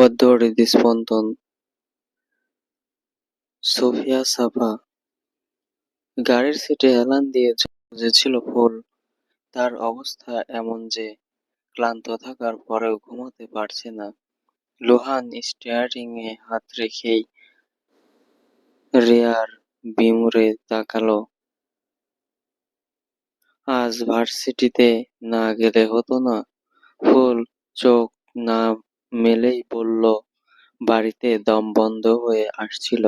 বদ্ধ হৃদস্পন্দন। সোফিয়া সাফা গাড়ির সিটে হেলান দিয়ে বুঝেছিল ফুল। তার অবস্থা এমন যে ক্লান্ত থাকার পরেও ঘুমাতে পারছে না। লোহান স্টিয়ারিং এ হাত রেখেই রেয়ার বিমুরে তাকালো। আজ ভার্সিটিতে না গেলে হতো না? ফুল চোখ না মেলেই বলল, বাড়িতে দম বন্ধ হয়ে আসছিল।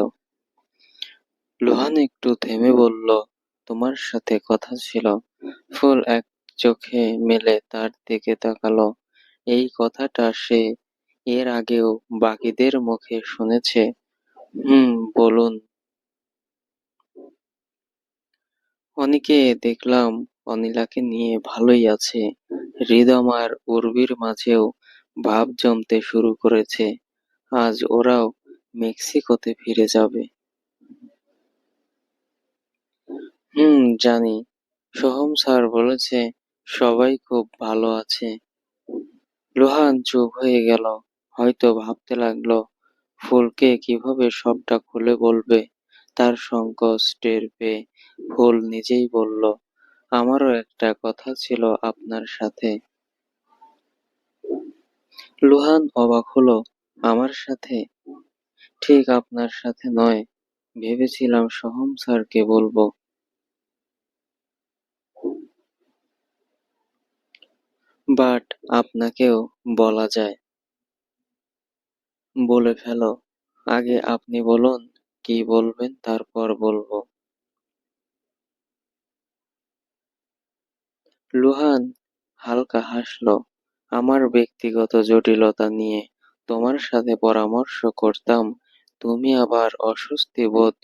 লোহান একটু থেমে বলল, তোমার সাথে কথা ছিল। ফুল এক চোখে মেলে তার দিকে তাকালো। এই কথাটা সে এর আগেও বাকিদের মুখে শুনেছে। বলুন। অনিকে দেখলাম অনিলাকে নিয়ে ভালোই আছে। হৃদম আর উর্বির মাঝেও ভাব জমতে শুরু করেছে। আজ ওরাও মেক্সিকোতে ফিরে যাবে। জানি। সোহম স্যার বলেছে সবাই খুব ভালো আছে। রোহান চুপ হয়ে গেল। হয়তো ভাবতে লাগলো ফুলকে কিভাবে সবটা খুলে বলবে। তার সংকোচ টের পেয়ে ফুল নিজেই বলল, আমারও একটা কথা ছিল আপনার সাথে। লুহান অবাক হলো, আমার সাথে? ঠিক আপনার সাথে নয়, ভেবেছিলাম সোহম স্যারকে বলবো। বাট আপনাকেও বলা যায়। বলে ফেলো। আগে আপনি বলুন কি বলবেন, তারপর বলবো। লুহান হালকা হাসল। আমার ব্যক্তিগত জটিলতা নিয়ে তোমার সাথে পরামর্শ করতাম, তুমি আবার অস্বস্তি বোধ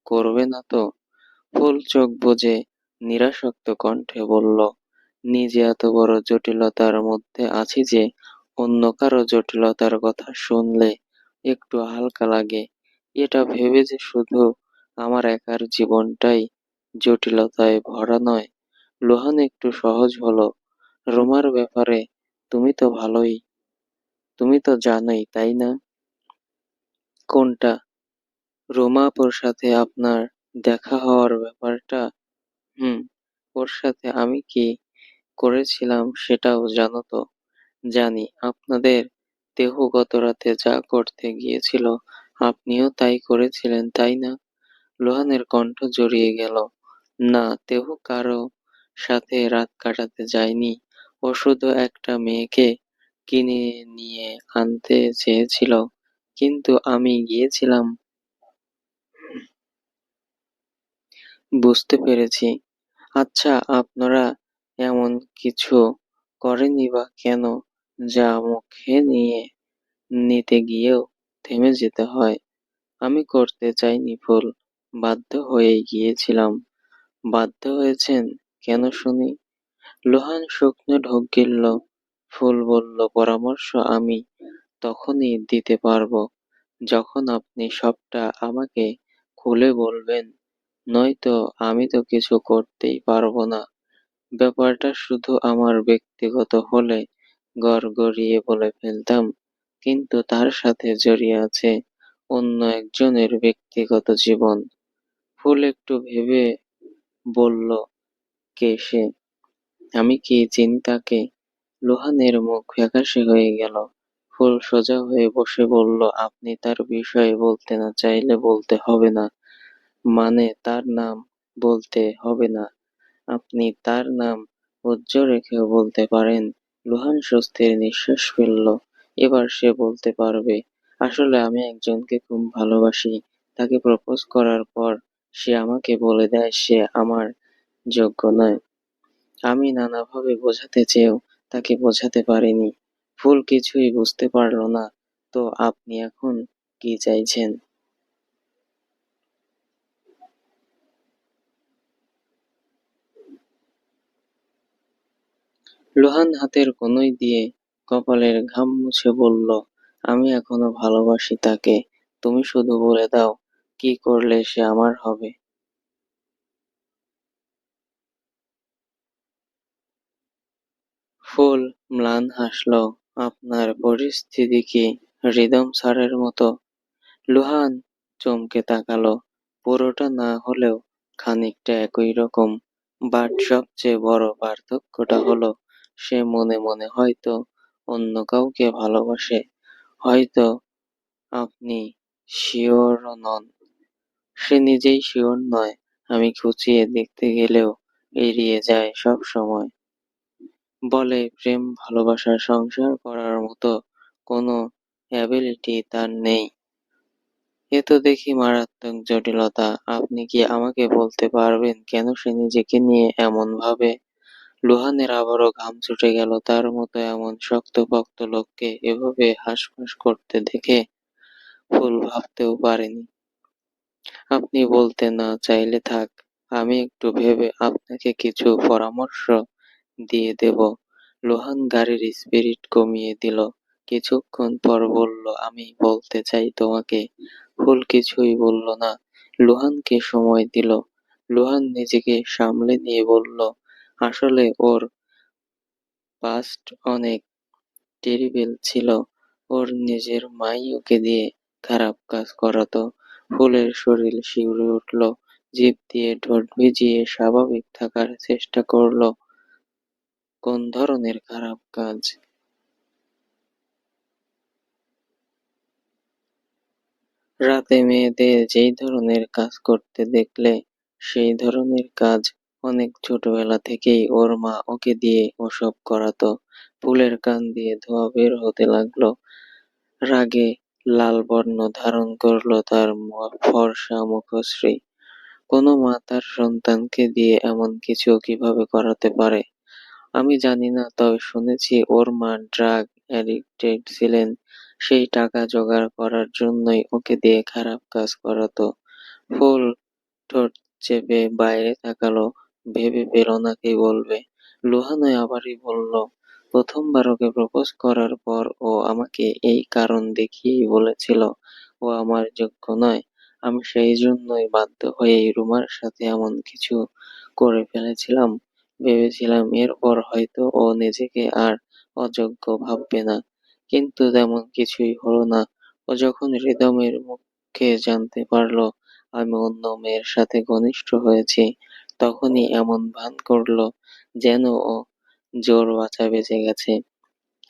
করবে না তো? ফুল চোখ বুজে নিরাসক্ত কণ্ঠে বলল, নিজে এত বড় জটিলতার মধ্যে আছি যে অন্য কারো জটিলতার কথা শুনলে একটু হালকা লাগে। এটা ভেবে যে শুধু আমার একার জীবনটাই জটিলতায় ভরা নয়। লোহান একটু সহজ হলো। রোমার ব্যাপারে তুমি তো ভালোই, তুমি তো জানোই, তাই না? কোনটা? রোমা আপুর সাথে আপনার দেখা হওয়ার ব্যাপারটা? হুম। ওর সাথে আমি কি করেছিলাম সেটাও জানো তো? জানি। আপনাদের দেহু গত রাতে যা করতে গিয়েছিল আপনিও তাই করেছিলেন, তাই না? লোহানের কণ্ঠ জড়িয়ে গেল। না, দেহু কারো সাথে রাত কাটাতে যায়নি। ও শুধু একটা মেয়েকে কিনে নিয়ে আনতে চেয়েছিল, কিন্তু আমি গিয়েছিলাম। বুঝতে পেরেছি। আচ্ছা, আপনারা এমন কিছু করেননি বা কেন, যা মুখে নিতে গিয়েও থেমে যেতে হয়? আমি করতে চাইনি ফুল, বাধ্য হয়েই গিয়েছিলাম। বাধ্য হয়েছেন? কেন শুনি। লোহান শুকনো ঢোক গিলল। ফুল বলল, পরামর্শ আমি তখনই দিতে পারবো যখন আপনি সবটা আমাকে খুলে বলবেন। নয়তো আমি তো কিছু করতেই পারবো না। ব্যাপারটা শুধু আমার ব্যক্তিগত হলে গড়গড়িয়ে বলে ফেলতাম, কিন্তু তার সাথে জড়িয়ে আছে অন্য একজনের ব্যক্তিগত জীবন। ফুল একটু ভেবে বলল, কে সে? আমি কি চিনি তাকে? লোহানের মুখ ফ্যাকাশে হয়ে গেল। ফুল সোজা হয়ে বসে বলল, আপনি তার বিষয়ে বলতে না চাইলে বলতে হবে না। মানে তার নাম বলতে হবে না। আপনি তার নাম উজ্জ্ব রেখেও বলতে পারেন। লোহান স্বস্তির নিঃশ্বাস ফেলল। এবার সে বলতে পারবে, আসলে আমি একজনকে খুব ভালোবাসি। তাকে প্রপোজ করার পর সে আমাকে বলে দেয় সে আমার যোগ্য নয়। আমি নানাভাবে বোঝাতে চেয়েও তাকে বোঝাতে পারিনি। ফুল কিছুই বুঝতে পারল না। তো আপনি এখন কি চাইছেন? লোহান হাতের কনুই দিয়ে কপালের ঘাম মুছে বলল, আমি এখনো ভালোবাসি তাকে। তুমি শুধু বলে দাও কি করলে সে আমার হবে। ফুল ম্লান হাসল। আপনার পরিস্থিতি কি? রিদম স্যারের মতো? লুহান চমকে তাকালো। পুরোটা না হলেও খানিকটা একই রকম, বাট সবচেয়ে বড় পার্থক্যটা হলো সে মনে মনে হয়তো অন্য কাউকে ভালোবাসে। হয়তো আপনি শিওরও নন। সে নিজেই শিওর নয়। আমি খুঁচিয়ে দেখতে গেলেও এড়িয়ে যায় সব সময়। বলে প্রেম ভালোবাসা সংসার করার মতো কোনো অ্যাবিলিটি তার নেই। এ তো দেখি মারাত্মক জটিলতা। আপনি কি আমাকে বলতে পারবেন কেন সে নিজেকে নিয়ে এমন ভাবে? লুহানের আবারও ঘাম ছুটে গেল। তার মতো এমন শক্তপোক্ত লোককে এভাবে হাঁসফাঁস করতে দেখে ফুল ভাবতেও পারেনি। আপনি বলতে না চাইলে থাক, আমি একটু ভেবে আপনাকে কিছু পরামর্শ দিয়ে দেব। লোহান গাড়ির স্পিরিট কমিয়ে দিল। কিছুক্ষণ পর বলল, আমি বলতে চাই তোমাকে। ফুল কিছুই বলল না, লোহানকে সময় দিল। লোহান নিজেকে সামলে নিয়ে বলল, আসলে ওর পাস্ট অনেক টেরিবল ছিল। ওর নিজের মাই ওকে দিয়ে খারাপ কাজ করাতো। ফুলের শরীর শিউরে উঠল, জিভ দিয়ে ঠোঁট ভিজিয়ে স্বাভাবিক থাকার চেষ্টা করলো। কোন ধরনের খারাপ কাজ? রাতে মেয়েদের যেই ধরনের কাজ করতে দেখলে সেই ধরনের কাজ। অনেক ছোটবেলা থেকেই ওর মা ওকে দিয়ে ওসব করাতো। ফুলের কান দিয়ে ধোঁয়া বের হতে লাগলো। রাগে লাল বর্ণ ধারণ করলো তার ফর্সা মুখশ্রী। কোনো মা তার সন্তানকে দিয়ে এমন কিছু কিভাবে করাতে পারে? আমি জানি না, তবে শুনেছি ওর মা ড্রাগ অ্যাডিক্টেড ছিলেন। সেই টাকা জোগাড় করার জন্যই ওকে দিয়ে খারাপ কাজ করাতো। ফুল ঠোঁট চেপে বাইরে তাকালো, ভেবে পেল না কি বলবে। লুহানই আবারই বলল, প্রথমবার ওকে প্রপোজ করার পর ও আমাকে এই কারণ দেখিয়েই বলেছিল ও আমার যোগ্য নয়। আমি সেই জন্যই বাধ্য হয়েই রুমার সাথে এমন কিছু করে ফেলেছিলাম। ভেবেছিলাম এরপর হয়তো ও নিজেকে আর অযোগ্য ভাববে না। কিন্তু তেমন কিছুই হলো না। ও যখন হৃদমের মুখে জানতে পারলো আমি অন্য মেয়ের সাথে ঘনিষ্ঠ হয়েছি, তখনই এমন ভান করলো যেন ও জোর বাঁচা বেঁচে গেছে।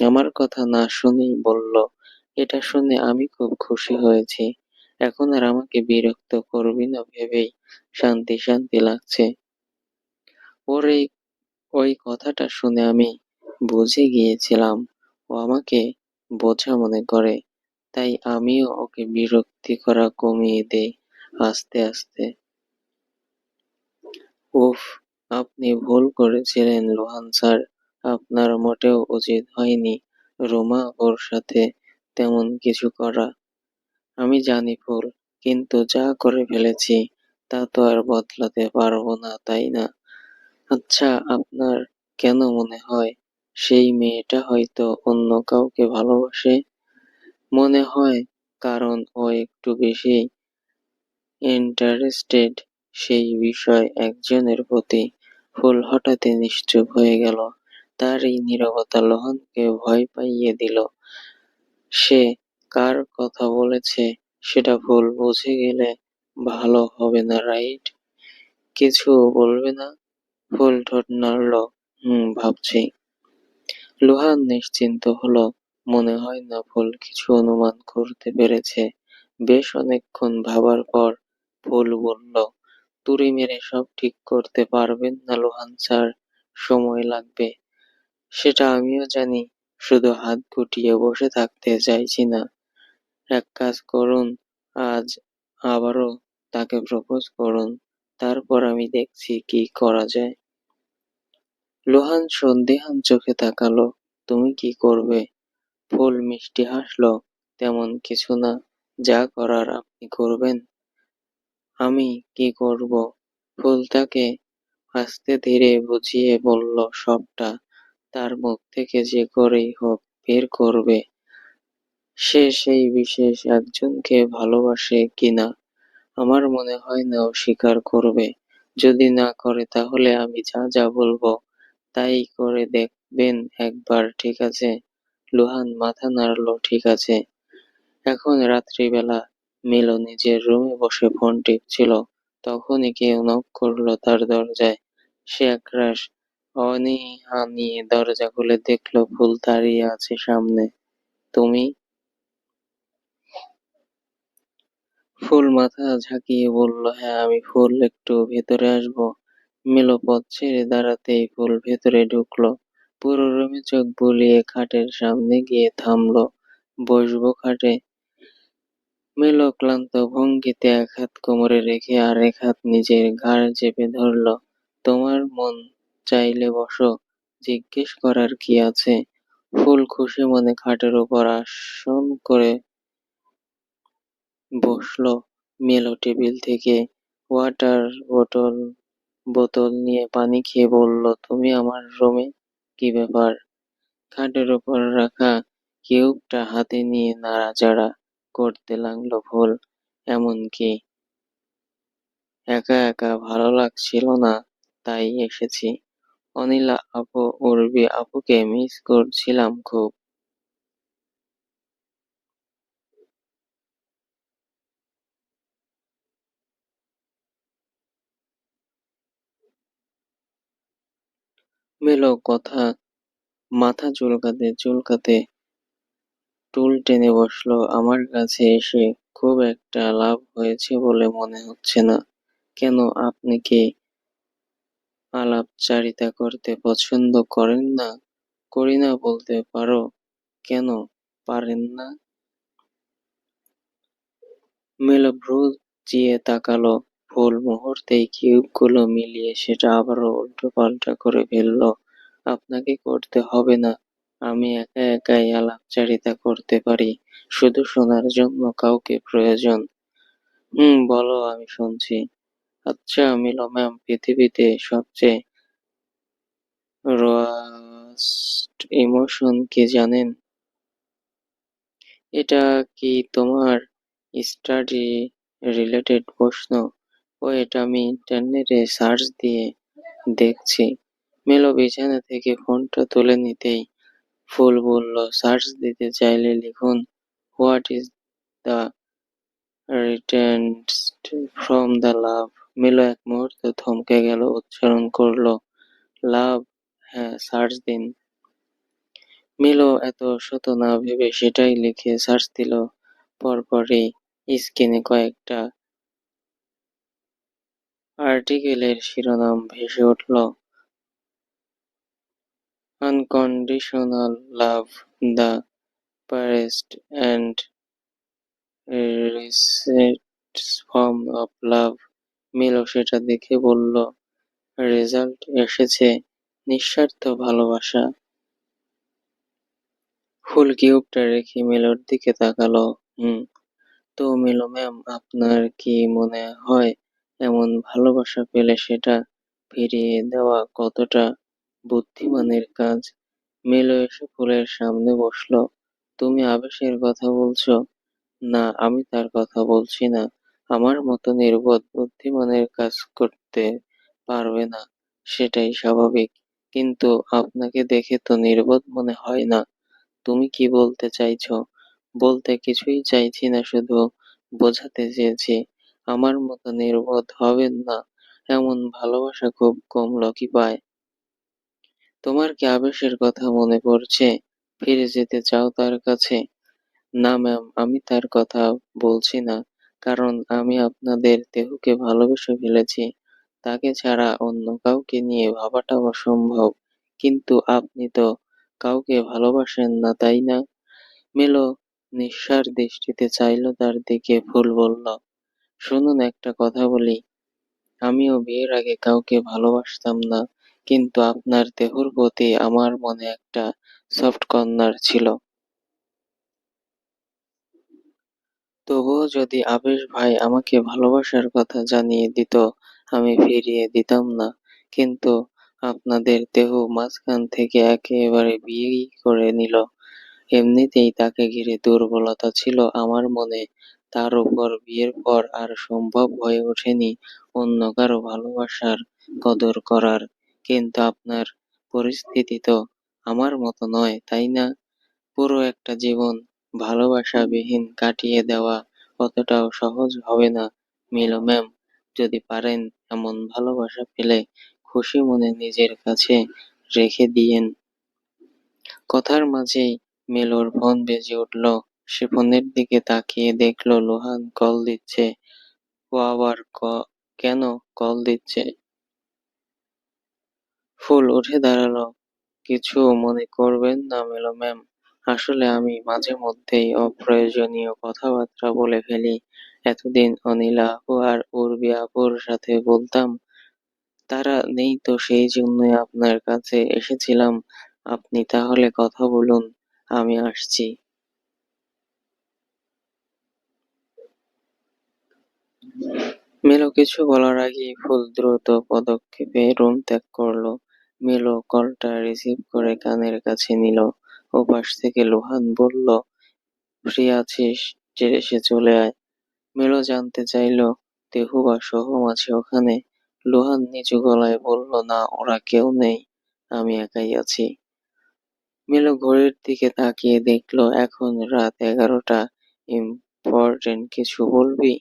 আমার কথা না শুনেই বলল, এটা শুনে আমি খুব খুশি হয়েছি। এখন আর আমাকে বিরক্ত করবি না ভেবেই শান্তি শান্তি লাগছে। ওর ওই কথাটা শুনে আমি বুঝে গিয়েছিলাম ও আমাকে বোঝা মনে করে, তাই আমিও ওকে বিরক্তি করা কমিয়ে দেই আস্তে আস্তে। উফ, আপনি ভুল করেছিলেন লোহান স্যার। আপনার মোটেও উচিত হয়নি রুমা ওর সাথে তেমন কিছু করা। আমি জানি ফুল, কিন্তু যা করে ফেলেছি তা তো আর বদলাতে পারবো না, তাই না? আচ্ছা, আপনার কেন মনে হয় সেই মেয়েটা হয়তো অন্য কাউকে ভালোবাসে? মনে হয় কারণ ও একটু বেশি ইন্টারেস্টেড সেই বিষয় একজনের প্রতি। ফুল হঠাৎই নিশ্চুপ হয়ে গেল। তার এই নীরবতা লোহানকে ভয় পাইয়ে দিল। সে কার কথা বলেছে সেটা ফুল বুঝে গেলে ভালো হবে না, রাইট? কিছু বলবে না? ফুল ঠোঁট নাড়ল। ভাবছি। লোহান নিশ্চিন্ত হলো। মনে হয় না ফুল কিছু অনুমান করতে পেরেছে। বেশ অনেকক্ষণ ভাবার পর ফুল বলল, তুড়ি মেরে সব ঠিক করতে পারবেন না লোহান স্যার, সময় লাগবে। সেটা আমিও জানি, শুধু হাত গুটিয়ে বসে থাকতে চাইছি না। এক কাজ করুন, আজ আবারও তাকে প্রপোজ করুন, তারপর আমি দেখছি কি করা যায়। লোহান সন্দিহান চোখে তাকালো। তুমি কি করবে? ফুল মিষ্টি হাসলো, তেমন কিছু না, যা করার আপনি করবেন। আমি কি করব? ফুল তাকে আস্তে ধীরে বুঝিয়ে বলল সবটা। তার মুখ থেকে যে করেই হোক বের করবে সে সেই বিশেষ একজনকে ভালোবাসে কিনা। আমার মনে হয় না ও স্বীকার করবে। যদি না করে তাহলে আমি যা যা বলবো তাই করে দেখবেন একবার, ঠিক আছে? লুহান মাথা নাড়ল, ঠিক আছে। এখন রাত্রিবেলা মিলো নিজের রুমে বসে ফোন টিপছিল। তখনই কেউ নক করলো তার দরজায়। সে একরাশ অনীহা নিয়ে দরজা খুলে দেখলো ফুল দাঁড়িয়ে আছে সামনে। তুমি? ফুল মাথা ঝাঁকিয়ে বলল, হ্যাঁ আমি ফুল, একটু ভেতরে আসবো? মিলো পথ ছেড়ে দাঁড়াতেই ফুল ভেতরে ঢুকলো। পুরো রুমে চোখ বুলিয়ে খাটের সামনে গিয়ে থামলো। বসবো খাটে? মিলো ক্লান্ত ভঙ্গিতে এক হাত কোমরে রেখে আর এক হাত নিজের ঘাড় চেপে ধরল। তোমার মন চাইলে বসো, জিজ্ঞেস করার কি আছে? ফুল খুশি মনে খাটের উপর আসন করে বসলো। মিলো টেবিল থেকে ওয়াটার বোতল বোতল নিয়ে পানি খেয়ে বলল, তুমি আমার রুমে? কি ব্যাপার? খাটের উপর রাখা কিউবটা হাতে নিয়ে নাড়াচাড়া করতে লাগলো ফুল। এমনকি একা একা ভালো লাগছিল না, তাই এসেছি। অনিলা আপু, উর্বি আপুকে মিস করছিলাম খুব। মেলো কথা মাথা চুলকাতে চুলকাতে টুল টেনে বসলো। আমার কাছে এসে খুব একটা লাভ হয়েছে বলে মনে হচ্ছে না। কেন, আপনি কি আলাপচারিতা করতে পছন্দ করেন না? করি না বলতে পারো। কেন পারেন না? মেলো ভ্রু চিয়ে তাকালো। ফুল মুহূর্তেই কিউবগুলো মিলিয়ে সেটা আবারও উল্টোপাল্টা করে ফেললো। আপনাকে করতে হবে না, আমি একা একাই আলাপচারিতা করতে পারি। শুধু শোনার জন্য কাউকে প্রয়োজন। বলো, আমি শুনছি। আচ্ছা মিলো ম্যাম, পৃথিবীতে সবচেয়ে রোয়াস্ট ইমোশন কি জানেন? এটা কি তোমার স্টাডি রিলেটেড প্রশ্ন? ওয়েট, আমি ইন্টারনেটে সার্চ দিয়ে দেখছি। মেলো বিছানা থেকে ফোনটা তুলে নিতেই ফুল বলল, সার্চ দিতে চাইলে লিখুন, what is the retained from the love. Milo এক মুহূর্তে থমকে গেল, উচ্চারণ করলো, লাভ? হ্যাঁ, সার্চ দিন। মিলো এত শত না ভেবে সেটাই লিখে সার্চ দিল। পরপরই স্ক্রিনে কয়েকটা আর্টিকেলের শিরোনাম ভেসে উঠল। Unconditional love, the purest and recent form of love. Milo সেটা দেখে বলল, রেজাল্ট এসেছে, নিঃস্বার্থ ভালোবাসা। ফুল কিউবটা রেখে মিলোর দিকে তাকালো। হুম। তো মিলো ম্যাম, আপনার কি মনে হয় এমন ভালোবাসা পেলে সেটা ফিরিয়ে দেওয়া কতটা বুদ্ধিমানের কাজ? মিলো এসে ফুলের সামনে বসলো। তুমি আবেশের কথা বলছো? না, আমি তার কথা বলছি না। আমার মতো নির্বোধ বুদ্ধিমানের কাজ করতে পারবে না, সেটাই স্বাভাবিক। কিন্তু আপনাকে দেখে তো নির্বোধ মনে হয় না। তুমি কি বলতে চাইছো? বলতে কিছুই চাইছি না, শুধু বোঝাতে চেয়েছি আমার মতো নির্বোধ হবেন না। এমন ভালোবাসা খুব কম লোকই পায়। তোমার কি আবেশের কথা মনে পড়ছে? ফিরে যেতে চাও তার কাছে? না ম্যাম, আমি তার কথা বলছি না, কারণ আমি আপনাদের দেহকে ভালোবেসে ফেলেছি। তাকে ছাড়া অন্য কাউকে নিয়ে ভাবাটা অসম্ভব। কিন্তু আপনি তো কাউকে ভালোবাসেন না, তাই না? মিলো নিঃসাড় দৃষ্টিতে চাইল তার দিকে। ফুল বলল, শুনুন একটা কথা বলি, আমিও বিয়ের আগে কাউকে ভালোবাসতাম না, কিন্তু আপনার দেহর প্রতি আমার মনে একটা সফট কর্নার ছিল। তবুও যদি আবেশ ভাই আমাকে ভালোবাসার কথা জানিয়ে দিত, আমি ফিরিয়ে দিতাম না। কিন্তু আপনাদের দেহ মাঝখান থেকে একেবারে বিয়েই করে নিল। এমনিতেই তাকে ঘিরে দুর্বলতা ছিল আমার মনে। তার উপর বিয়ের পর আর সম্ভব হয়ে ওঠেনি অন্য কারো ভালোবাসার কদর করার। কিন্তু আপনার পরিস্থিতি তো আমার মতো নয়, তাই না? পুরো একটা জীবন ভালোবাসাবিহীন কাটিয়ে দেওয়া অতটাও সহজ হবে না মিলো ম্যাম। যদি পারেন এমন ভালোবাসা পেলে খুশি মনে নিজের কাছে রেখে দিয়েন। কথার মাঝেই মেলোর ফোন বেজে উঠল। সে ফোনের দিকে তাকিয়ে দেখলো লোহান কল দিচ্ছে। ও আবার কেন কল দিচ্ছে? ফুল উঠে দাঁড়ালো। কিছু মনে করবেন না মেলো ম্যাম, আসলে আমি মাঝে মধ্যেই অপ্রয়োজনীয় কথাবার্তা বলে ফেলি। এতদিন অনিলা আপু আর উর্বি আপুর সাথে বলতাম, তারা নেই তো সেই জন্যই আপনার কাছে এসেছিলাম। আপনি তাহলে কথা বলুন, আমি আসছি। মেলো কিছু বলার আগেই ফুল দ্রুত পদক্ষেপে রুম ত্যাগ করলো। মেলো কলটা রিসিভ করে কানের কাছে নিল। ওপাশ থেকে লোহান বলল, ফ্রি আছিস? এসে চলে আয়। মেলো জানতে চাইলো দেহু বা সোহম আছে ওখানে। লোহান নিচু গলায় বলল, না, ওরা কেউ নেই, আমি একাই আছি। মেলো ঘড়ির দিকে তাকিয়ে দেখলো এখন রাত 11টা। ইম্পর্টেন্ট কিছু বলবি?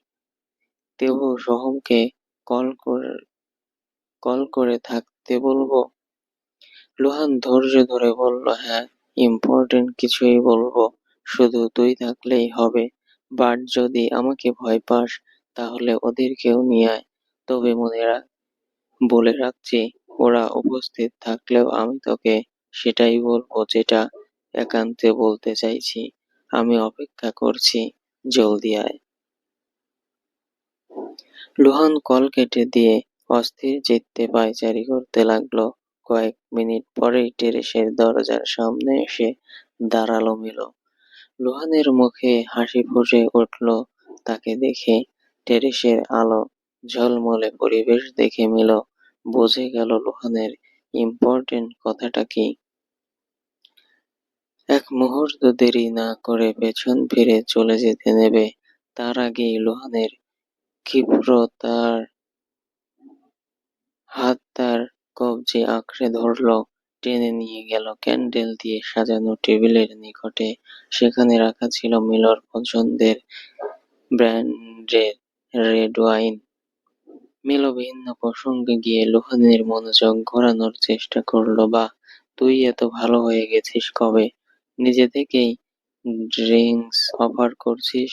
দেবু সোহমকে কল করে কল করে থাকতে বলবো? লোহান ধৈর্য ধরে বলল, হ্যাঁ, ইম্পর্টেন্ট কিছুই বলবো। শুধু তুই থাকলেই হবে। বাট যদি আমাকে ভয় পাস, তাহলে ওদেরকেও নিয়ে আয়। তবে বলে রাখছি, ওরা উপস্থিত থাকলেও আমি তোকে সেটাই বলবো যেটা একান্তে বলতে চাইছি। আমি অপেক্ষা করছি, জলদি আয়। লোহান কল কেটে দিয়ে অস্থির চিত্তে পায়চারি করতে লাগলো। কয়েক মিনিট পরেই টেরেসের দরজার সামনে এসে দাঁড়ালো মিলো। লোহানের মুখে হাসি ফুটে উঠল তাকে দেখে। টেরেসের আলো ঝলমলে পরিবেশ দেখে মিলো বুঝে গেল লোহানের ইম্পর্টেন্ট কথাটা কি। এক মুহূর্ত দেরি না করে পেছন ফিরে চলে যেতে নেবে, তার আগেই লোহানের ক্ষিপ্রতার হাত তার কবজি আঁকড়ে ধরল, টেনে নিয়ে গেল ক্যান্ডেল দিয়ে সাজানো টেবিলের নিকটে। সেখানে রাখা ছিল মিলর পছন্দের ব্র্যান্ডের রেড ওয়াইন। মিলো ভিন্ন প্রসঙ্গে গিয়ে লোহানের মনোযোগ ঘোরানোর চেষ্টা করলো, বাহ, তুই এত ভালো হয়ে গেছিস কবে? নিজে থেকেই ড্রিঙ্কস অফার করছিস?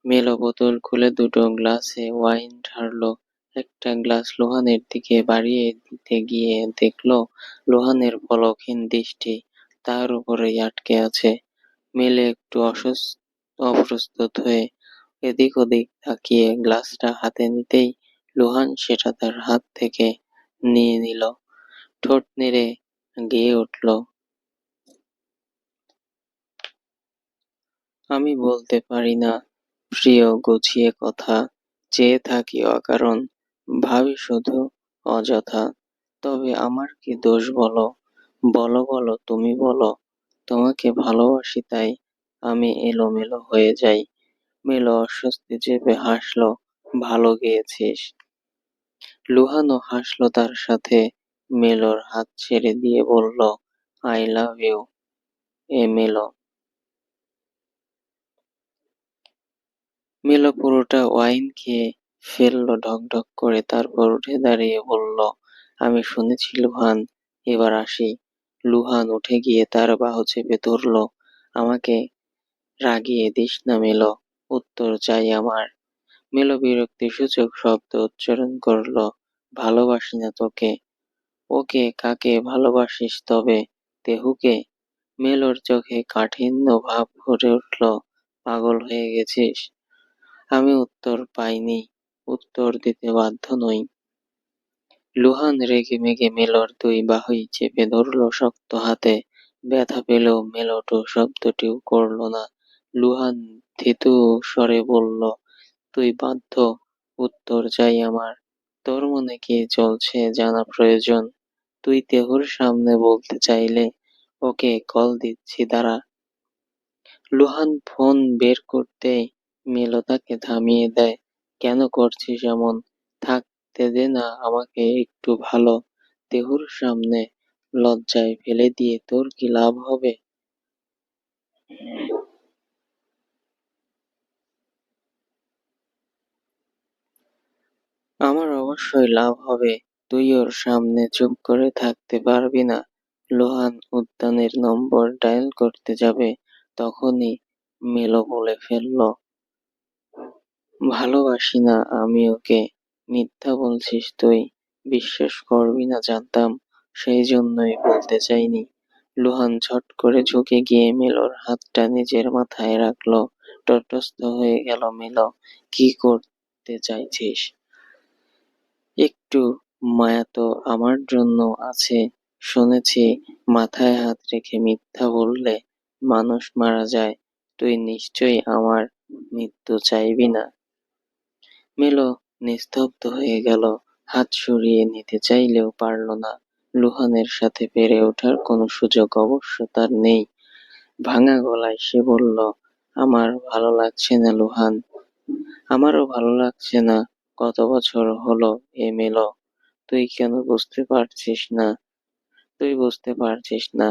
মেলো বোতল খুলে দুটো গ্লাসে ওয়াইন ঢাললো। একটা গ্লাস লোহানের দিকে বাড়িয়ে দিতে গিয়ে দেখলো লোহানের পলকহীন দৃষ্টি তার উপরেই আটকে আছে। মেলে একটু অপ্রস্তুত হয়ে এদিক ওদিক তাকিয়ে গ্লাসটা হাতে নিতেই লোহান সেটা তার হাত থেকে নিয়ে নিল। ঠোঁট নেড়ে গেয়ে উঠল, আমি বলতে পারি না প্রিয়, গুছিয়ে কথা, চেয়ে থাকি অকারণ, ভাবি শুধু অযথা। তবে আমার কি দোষ বলো? বলো বলো, তুমি বলো। তোমাকে ভালোবাসি তাই আমি এলোমেলো হয়ে যাই। মেলো অস্বস্তি চেপে হাসলো, ভালো গেয়েছিস। লুহানও হাসলো তার সাথে। মেলোর হাত ছেড়ে দিয়ে বলল, আই লাভ ইউ মেলো। মেলো পুরোটা ওয়াইন খেয়ে ফেললো ঢক ঢক করে, তারপর উঠে দাঁড়িয়ে বলল, আমি শুনেছি লুহান, এবার আসি। লুহান উঠে গিয়ে তার বাহু চেপে ধরলো, আমাকে রাগিয়ে দিস না মেলো, উত্তর চাই আমার। মেলো বিরক্তিসূচক শব্দ উচ্চারণ করলো, ভালোবাসি না তোকে। ওকে, কাকে ভালোবাসিস তবে? দেহুকে? মেলোর চোখে কাঠিন্য ভাব ফুটে উঠল, পাগল হয়ে গেছিস? আমি উত্তর পাইনি, উত্তর দিতে বাধ্য নই। লুহান রেগে মেগে মেলোর দুই বাহুই চেপে ধরল শক্ত হাতে। ব্যথা পেলেও মেলোটো শব্দটিও করল না। লুহান থিতু স্বরে বলল, তুই বাধ্য, উত্তর চাই আমার। তোর মনে কি চলছে জানা প্রয়োজন। তুই দেহুর সামনে বলতে চাইলে, ওকে কল দিচ্ছি দাঁড়া। লুহান ফোন বের করতেই মেলো তাকে থামিয়ে দেয়, কেন করছিস এমন? থাকতে দে না আমাকে একটু ভালো। দেহুর সামনে লজ্জায় ফেলে দিয়ে তোর কি লাভ হবে? আমার অবশ্যই লাভ হবে। তুই ওর সামনে চুপ করে থাকতে পারবি না। লোহান উদ্যানের নম্বর ডায়াল করতে যাবে, তখনই মেলো বলে ফেলল, ভালোবাসি না আমি ওকে। মিথ্যা বলছিস তুই, বিশ্বাস করবি না জানতাম, সেই জন্যই বলতে চাইনি। লোহান ঝট করে ঝুঁকে গিয়ে মেলোর হাতটা নিজের মাথায় রাখলো। তটস্থ হয়ে গেল মেলো। কি করতে চাইছিস? একটু মায়া তো আমার জন্য আছে। শুনেছি মাথায় হাত রেখে মিথ্যা বললে মানুষ মারা যায়। তুই নিশ্চয়ই আমার মৃত্যু চাইবি না। মেলো নিস্তব্ধ হয়ে গেল। হাত সরিয়ে নিতে চাইলেও পারল না। লুহানের সাথে পেরে ওঠার কোনো সুযোগ অবশ্য তার নেই। ভাঙা গলায় সে বলল, আমার ভালো লাগছে না লুহান। আমারও ভালো লাগছে না। কত বছর হলো এ মেলো। তুই কেন বুঝতে পারছিস না? তুই বুঝতে পারছিস না?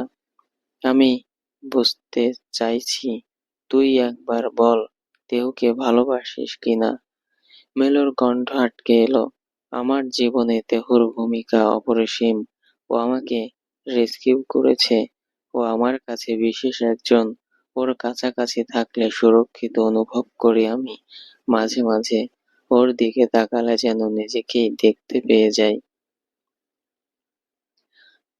আমি বুঝতে চাইছি। তুই একবার বল, দেহকে ভালোবাসিস কিনা? মেলোর কণ্ঠ আটকে এলো। আমার জীবনে তেহুর ভূমিকা অপরিসীম। ও আমাকে রেস্কিউ করেছে। ও আমার কাছে বিশেষ একজন। ওর কাছাকাছি থাকলে সুরক্ষিত অনুভব করি আমি। মাঝে মাঝে ওর দিকে তাকালে যেন নিজেকেই দেখতে পেয়ে যাই।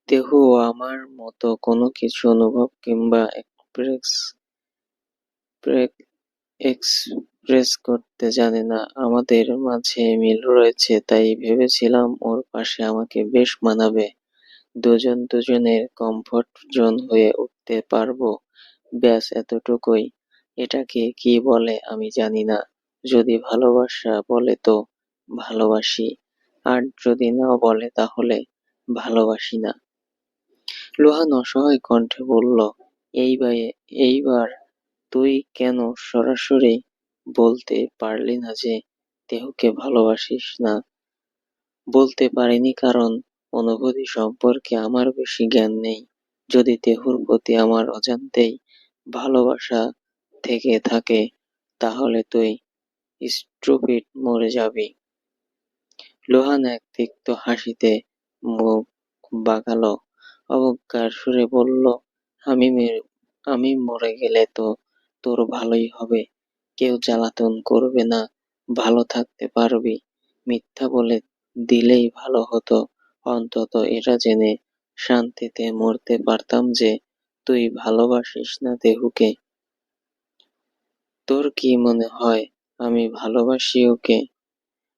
তেহু আমার মতো কোনো কিছু অনুভব কিংবা এক্সপ্রেস করতে জানে না। আমাদের মাঝে মিল রয়েছে, তাই ভেবেছিলাম ওর পাশে আমাকে বেশ মানাবে। দুজন দুজনের কমফোর্ট জোন হয়ে উঠতে পারবো। ব্যাস এতটুকুই। এটাকে কি বলে আমি জানি না। যদি ভালোবাসা বলে তো ভালোবাসি, আর যদি না বলে তাহলে ভালোবাসি না। লোহান অসহায় কণ্ঠে বলল, এইবার তুই কেন সরাসরি বলতে পারলি না যে দেহকে ভালোবাসিস না? বলতে পারিনি কারণ অনুভূতি সম্পর্কে আমার বেশি জ্ঞান নেই। যদি দেহুর প্রতি আমার অজান্তেই ভালোবাসা থেকে থাকে, তাহলে তুই স্টুপিড মরে যাবি। লোহান এক তিক্ত হাসিতে মুখ বাঁকালো। অবজ্ঞার সুরে বলল, আমি আমি মরে গেলে তো তোর ভালোই হবে। কেউ জ্বালাতন করবে না, ভালো থাকতে পারবি। মিথ্যা বলে দিলেই ভালো হতো। অন্তত এটা জেনে শান্তিতে মরতে পারতাম যে তুই ভালোবাসিস না দেহুকে। তোর কি মনে হয় আমি ভালোবাসি ওকে?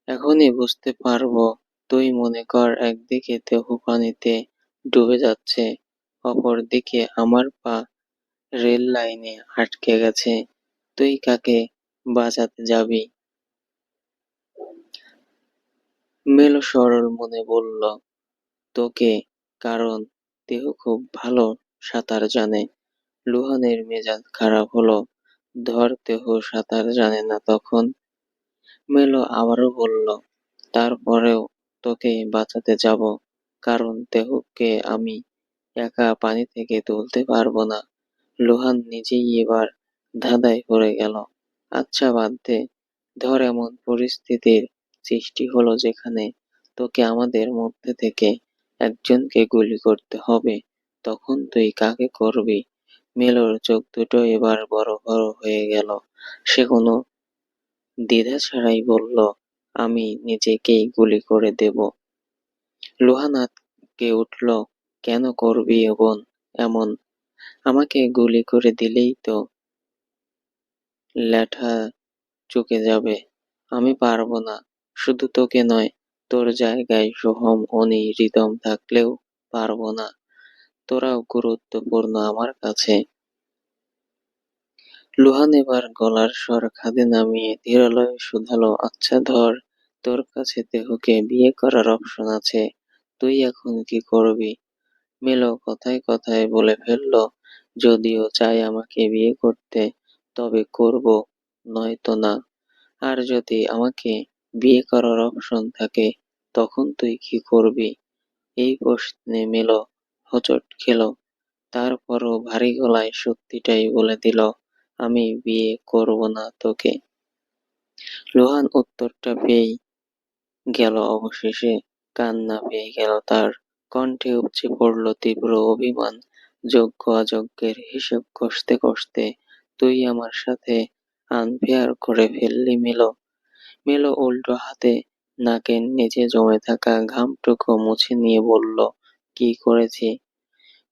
এখনই বুঝতে পারবো। তুই মনে কর একদিকে দেহু পানিতে ডুবে যাচ্ছে, অপরদিকে আমার পা রেল লাইনে আটকে গেছে। তুই কাকে বাঁচাতে যাবি? মেলো সরল মনে বলল, তোকে, কারণ দেহ খুব ভালো সাঁতার জানে। লুহানের মেজাজ খারাপ হলো। ধর দেহ সাঁতার জানে না তখন? মেলো আবারও বলল, তারপরেও তোকে বাঁচাতে যাব, কারণ দেহকে আমি একা পানি থেকে তুলতে পারবো না। লোহান নিজেই এবার ধাঁধায় পড়ে গেল। আচ্ছা বাদ দে। ধর এমন পরিস্থিতির সৃষ্টি হলো যেখানে তোকে আমাদের মধ্যে থেকে একজনকে গুলি করতে হবে, তখন তুই কাকে করবি? মেলোর চোখ দুটো এবার বড় বড় হয়ে গেল। সে কোনো দ্বিধা ছাড়াই বলল, আমি নিজেকেই গুলি করে দেব। লোহান আঁতকে উঠল, কেন করবি এমন? আমাকে গুলি করে দিলেই তো ল্যাঠা চুকে যাবে। আমি পারবো না। শুধু তোকে নয়, তোর জায়গায় সোহম, অনি, রিদম থাকলেও পারবো না। তোরাও গুরুত্বপূর্ণ আমার কাছে। লুহান এবার গলার স্বর খাদে নামিয়ে ধীরলয়ে শুধালো, আচ্ছা ধর, তোর কাছে দেহকে বিয়ে করার অপশন আছে। তুই এখন কি করবি? মেলো কথায় কথায় বলে ফেলল, যদিও চাই আমাকে বিয়ে করতে, তবে করব, নয়তো না। আর যদি আমাকে বিয়ে করার অপশন থাকে, তখন তুই কি করবি? এই প্রশ্নে মেলো হোঁচট খেল। তারপরও ভারী গলায় সত্যিটাই বলে দিল, আমি বিয়ে করব না তোকে। রোহান উত্তরটা পেয়েই গেল অবশেষে, কান্না পেয়ে গেল তার, কণ্ঠে উপচে পড়ল তীব্র অভিমান, যোগ্য অযোগ্যের হিসেব কষতে কষতে, তুই আমার সাথে আনফেয়ার করে ফেললি মিলো। মিলো উল্টো হাতে নাকের নিচে জমে থাকা ঘামটুকু মুছে নিয়ে বলল, কি করেছি?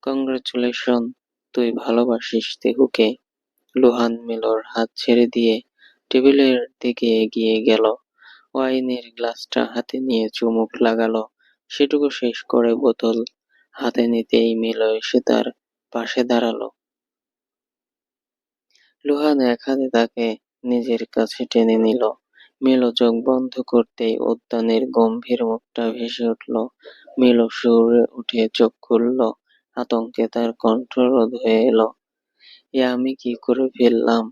কংগ্রাচুলেশন, তুই ভালোবাসিস দেহুকে। লুহান মিলোর হাত ছেড়ে দিয়ে টেবিলের দিকে এগিয়ে গেল, ওয়াইনের গ্লাসটা হাতে নিয়ে চুমুক লাগালো, সেটুকু শেষ করে বোতল হাতে নিতেই মিলো এসে তার পাশে দাঁড়ালো। লুহান এক হাতে তাকে নিজের কাছে টেনে নিল। মিলো চোখ বন্ধ করতেই উদ্যানের গম্ভীর মুখটা ভেসে উঠল। মিলো শিউরে উঠে চোখ খুলল, আতঙ্কে তার কণ্ঠরোধ হয়ে এলো। এ আমি কি করে ফেললাম?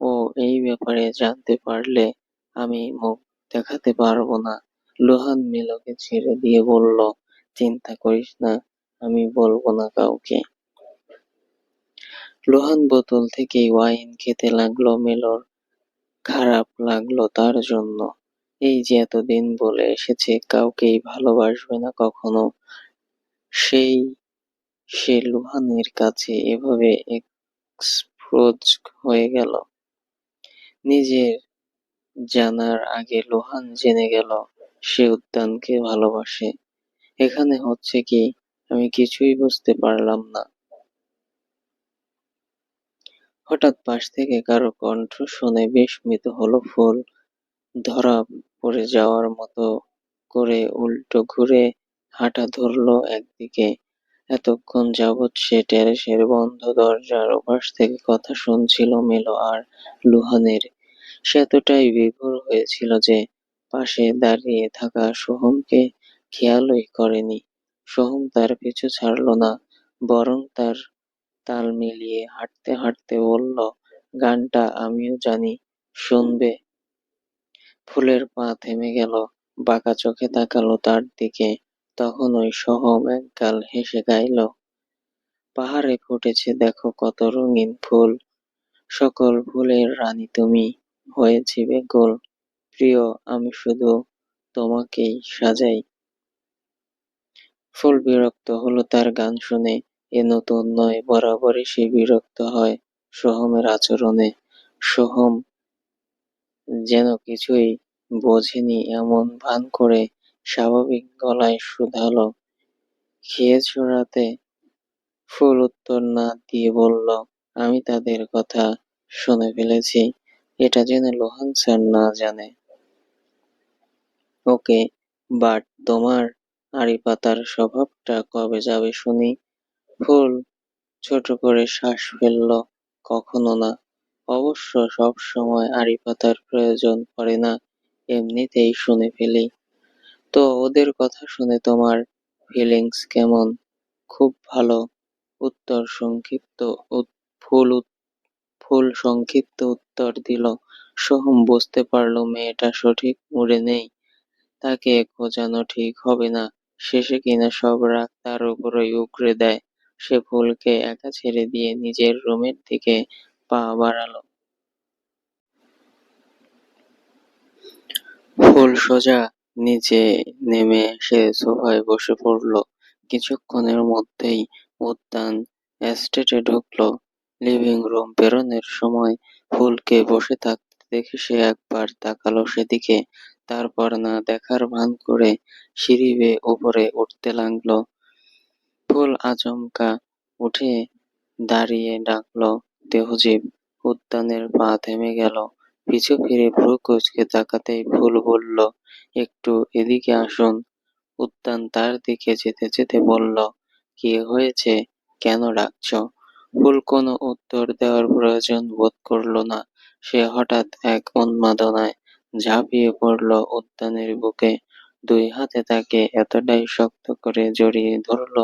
ও এই ব্যাপারে জানতে পারলে আমি মুখ দেখাতে পারবো না। লুহান মিলোকে ছেড়ে দিয়ে বলল, চিন্তা করিস না, আমি বলবো না কাউকে। লুহান বোতল থেকেই ওয়াইন খেতে লাগলো। মিলোর খারাপ লাগলো তার জন্য। এই যে এতদিন বলে এসেছে কাউকেই ভালোবাসবে না কখনো, সেই সে লুহানের কাছে এভাবে এক্সপোজ হয়ে গেল। নিজের জানার আগে লুহান জেনে গেল সে উদ্যানকে ভালোবাসে। এখানে হচ্ছে কি, আমি কিছুই বুঝতে পারলাম না। হঠাৎ পাশ থেকে কারো কণ্ঠ শুনে বিস্মিত হলো ফুল। ধরা পড়ে যাওয়ার মতো করে উল্টো ঘুরে হাঁটা ধরলো একদিকে। এতক্ষণ যাবৎ সে টেরেসের বন্ধ দরজার ওপাশ থেকে কথা শুনছিল মিলো আর লুহানের। সে এতটাই বিভোর হয়েছিল যে পাশে দাঁড়িয়ে থাকা সোহমকে খেয়ালই করেনি। সোহম তার পিছু ছাড়ল না, বরং তার তাল মিলিয়ে হাঁটতে হাঁটতে বলল, গানটা আমিও জানি, শুনবে? ফুলের পা থেমে গেল, বাঁকা চোখে তাকালো তার দিকে। তখনই সোহম একগাল হেসে গাইল, পাহাড়ে ফুটেছে দেখো কত রঙিন ফুল, সকল ফুলের রানী তুমি, হয়েছি বেকুল, প্রিয় আমি শুধু তোমাকেই সাজাই। ফুল বিরক্ত হলো তার গান শুনে। এ নতুন নয়, বরাবরই সে বিরক্ত হয় সোহমের আচরণে। সোহম যেন কিছুই বোঝেনি এমন ভান করে স্বাভাবিক গলায় শুধালো, খেয়েছো রাতে? ফুল উত্তর না দিয়ে বলল, আমি তাদের কথা শুনে ফেলেছি, এটা জেনে লোহান স্যার না জানে। ওকে, বাট তোমার আড়ি পাতার স্বভাবটা কবে যাবে শুনি? ফুল ছোট করে শ্বাস ফেলল, কখনো না। অবশ্য সব সময় আড়ি পাতার প্রয়োজন পড়ে না, এমনিতেই শুনে ফেলি। তো ওদের কথা শুনে তোমার ফিলিংস কেমন? খুব ভালো। উত্তর সংক্ষিপ্ত ফুল সংক্ষিপ্ত উত্তর দিল। সোহম বুঝতে পারল মেয়েটা সঠিক মুডে নেই, তাকে খোঁজানো ঠিক হবে না। শেষে কিনা সব রাগ তার উপরই উগরে দেয়। সে ফুলকে একা ছেড়ে দিয়ে নিজের রুমের দিকে পা বাড়ালো। ফুল সোজা নিচে নেমে এসে সোফায় বসে পড়ল। কিছুক্ষণের মধ্যেই উদ্যান এস্টেটে ঢুকলো। লিভিং রুম পেরোনোর সময় ফুলকে বসে থাকতে দেখে সে একবার তাকালো সেদিকে, তারপর না দেখার ভান করে সিঁড়ি বেয়ে উপরে উঠতে লাগলো। ফুল আচমকা উঠে দাঁড়িয়ে ডাকলো, দেহজীব। উদ্যানের পা থেমে গেল। পিছু ফিরে ভ্রু কুঁচকে তাকাতেই ফুল বলল, একটু এদিকে আসুন। উদ্যান তার দিকে যেতে যেতে বলল, কি হয়েছে, কেন ডাকছ? ফুল কোনো উত্তর দেওয়ার প্রয়োজন বোধ করল না। সে হঠাৎ এক উন্মাদনায় ঝাঁপিয়ে পড়ল উদ্যানের বুকে। দুই হাতে তাকে এতটাই শক্ত করে জড়িয়ে ধরল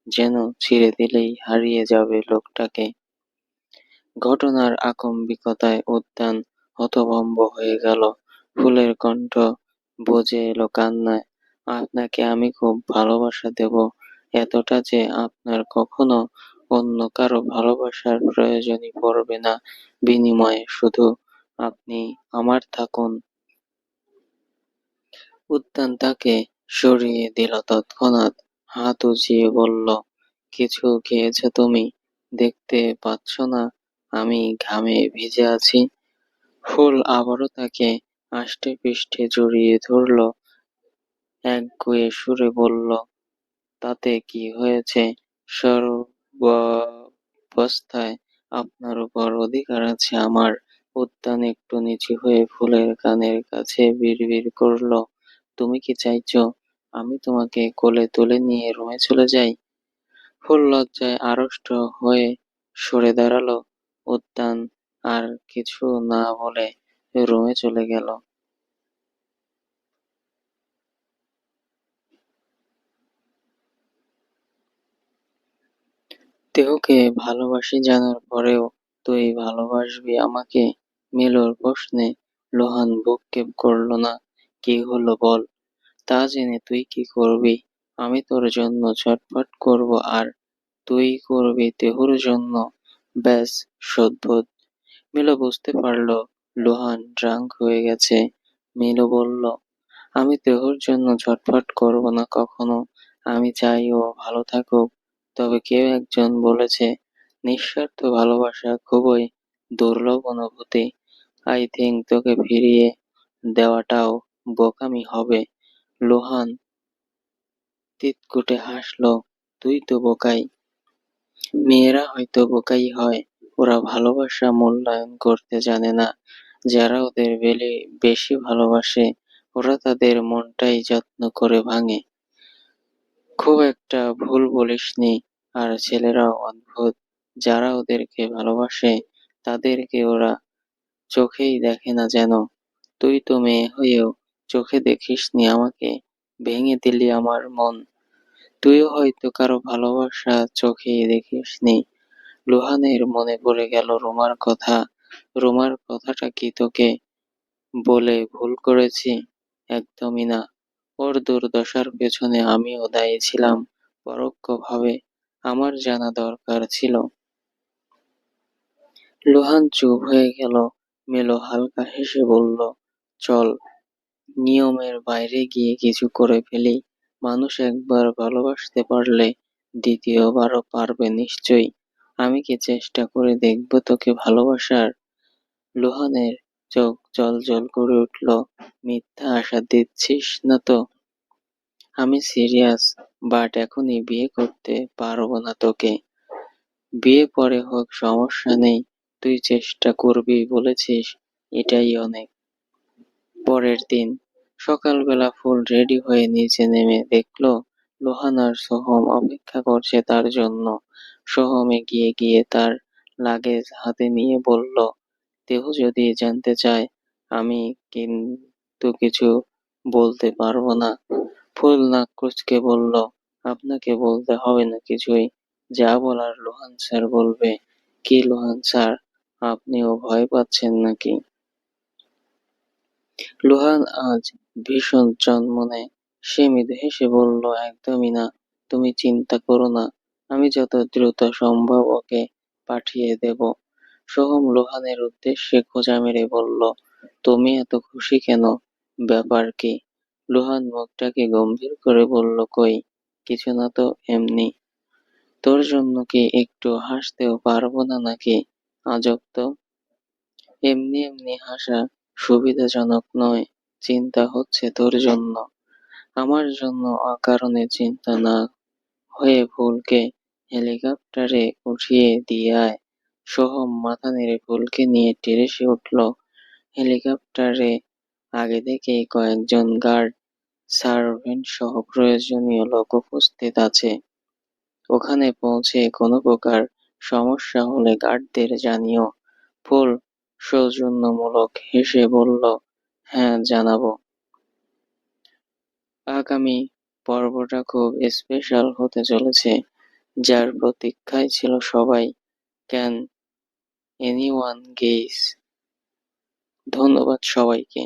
যেন ছিঁড়ে দিলেই হারিয়ে যাবে লোকটাকে। ঘটনার আকম্বিকতায় উদ্যান হতভম্ব হয়ে গেল। ফুলের কণ্ঠ বুঝে এলো কান্নায়, আপনাকে আমি খুব ভালোবাসা দেব, এতটা যে আপনার কখনো অন্য কারো ভালোবাসার প্রয়োজনই পড়বে না, বিনিময়ে শুধু আপনি আমার থাকুন। উদ্যান তাকে সরিয়ে দিল তৎক্ষণাৎ, হাত উঁচিয়ে বলল, কিছু খেয়েছ তুমি? দেখতে পাচ্ছ না আমি ঘামে ভিজে আছি? ফুল আবারও তাকে আষ্টেপৃষ্ঠে জড়িয়ে ধরল, একগুঁয়ে সুরে বলল, তাতে কি হয়েছে? সর্বাবস্থায় আপনার উপর অধিকার আছে আমার। উদ্যান একটু নিচু হয়ে ফুলের কানের কাছে বিড়বিড় করল, তুমি কি চাইছো আমি তোমাকে কোলে তুলে নিয়ে রুমে চলে যাই? ফুল লজ্জায় আড়ষ্ট হয়ে সরে দাঁড়ালো। উদ্যান আর কিছু না বলে রুমে চলে গেল। দেহকে ভালোবাসি জানার পরেও তুই ভালোবাসবি আমাকে? নীলুর প্রশ্নে লোহান ভ্রুক্ষেপ করল না। কি হলো বল, তা জেনে তুই কি করবি? আমি তোর জন্য ছটফট করব আর তুই করবি দেহুর জন্য। ব্যাস, সদবোধ। মিলো বুঝতে পারল লোহান ড্রাঙ্ক হয়ে গেছে। মিলো বলল, আমি দেহুর জন্য ছটফট করব না কখনো। আমি চাই ও ভালো থাকুক। তবে কেউ একজন বলেছে, নিঃস্বার্থ ভালোবাসা খুবই দুর্লভ অনুভূতি। আই থিংক তোকে ফিরিয়ে দেওয়াটাও বোকামি হবে। লোহান তিতকুটে হাসল, তুই তো বোকাই। মেয়েরা হয়তো বোকাই হয়, ওরা ভালোবাসা মূল্যায়ন করতে জানে না। যারা ওদের বেশি ভালোবাসে ওরা তাদের মনটাই যত্ন করে ভাঙে। খুব একটা ভুল বলিসনি। আর ছেলেরাও অদ্ভুত, যারা ওদেরকে ভালোবাসে তাদেরকে ওরা চোখেই দেখে না যেন। তুই তো মেয়ে হয়েও চোখে দেখিসনি আমাকে, ভেঙে দিলি আমার মন। তুইও হয়তো কারো ভালোবাসা চোখেই দেখিসনি। লোহানের মনে পড়ে গেল রোমার কথা। রোমার কথাটা কি তোকে বলে ভুল করেছি? একদমই না। ওর দুর্দশার পেছনে আমিও দায়ী ছিলাম পরোক্ষভাবে। আমার জানা দরকার ছিল। লোহান চুপ হয়ে গেল। মেলো হালকা হেসে বলল, চল, নিয়মের বাইরে গিয়ে কিছু করে ফেলি। মানুষ একবার ভালোবাসতে পারলে দ্বিতীয়বারও পারবে নিশ্চয়ই। আমি কি চেষ্টা করে দেখব তোকে ভালোবাসার? লোহানের চোখ জ্বলজ্বল করে উঠল, মিথ্যা আশা দিচ্ছিস না তো? আমি সিরিয়াস, বাট এখনই বিয়ে করতে পারবো না তোকে। বিয়ে পরে হোক সমস্যা নেই, তুই চেষ্টা করবি বলেছিস, এটাই অনেক। পরের দিন সকালবেলা ফুল রেডি হয়ে নিচে নেমে দেখলো লোহান আর সোহম অপেক্ষা করছে তার জন্য। সোহম এগিয়ে গিয়ে তার লাগেজ হাতে নিয়ে বলল, দেহু যদি জানতে চায় আমি কিন্তু কিছু বলতে পারবো না। ফুল নাক কুঁচকে বলল, আপনাকে বলতে হবে না কিছুই, যা বলার লোহান স্যার বলবে। কি লোহান স্যার, আপনিও ভয় পাচ্ছেন নাকি? লোহান আজ ভীষণ চনমনে। সে মৃদু হেসে বলল, একদমই না, তুমি চিন্তা করো না, আমি যত দ্রুত সম্ভব ওকে পাঠিয়ে দেব। সোহম লোহানের উদ্দেশ্যে খোঁচা মেরে বলল, তুমি এত খুশি কেন? ব্যাপার কি? লোহান মুখটাকে গম্ভীর করে বলল, কই কিছু না তো, এমনি। তোর জন্য কি একটু হাসতেও পারবো না নাকি? আজব তো। এমনি এমনি হাসা সুবিধাজনক নয়, চিন্তা হচ্ছে তোর জন্য। আমার জন্য অকারণে চিন্তা না হয়ে ফুলকে হেলিকপ্টারে উঠিয়ে দিয়ে আয়। সোহম মাথা নেড়ে ফুলকে নিয়ে টেরেসে উঠল। হেলিকপ্টারে আগে থেকেই কয়েকজন গার্ড, সার্ভেন্ট সহ প্রয়োজনীয় লোক উপস্থিত আছে। ওখানে পৌঁছে কোনো প্রকার সমস্যা হলে গার্ডদের জানিও। ফুল সৌজন্যমূলক হেসে বলল, হ্যাঁ জানাবো। আগামী পর্বটা খুব স্পেশাল হতে চলেছে, যার প্রতীক্ষায় ছিল সবাই। Can anyone guess? ধন্যবাদ সবাইকে।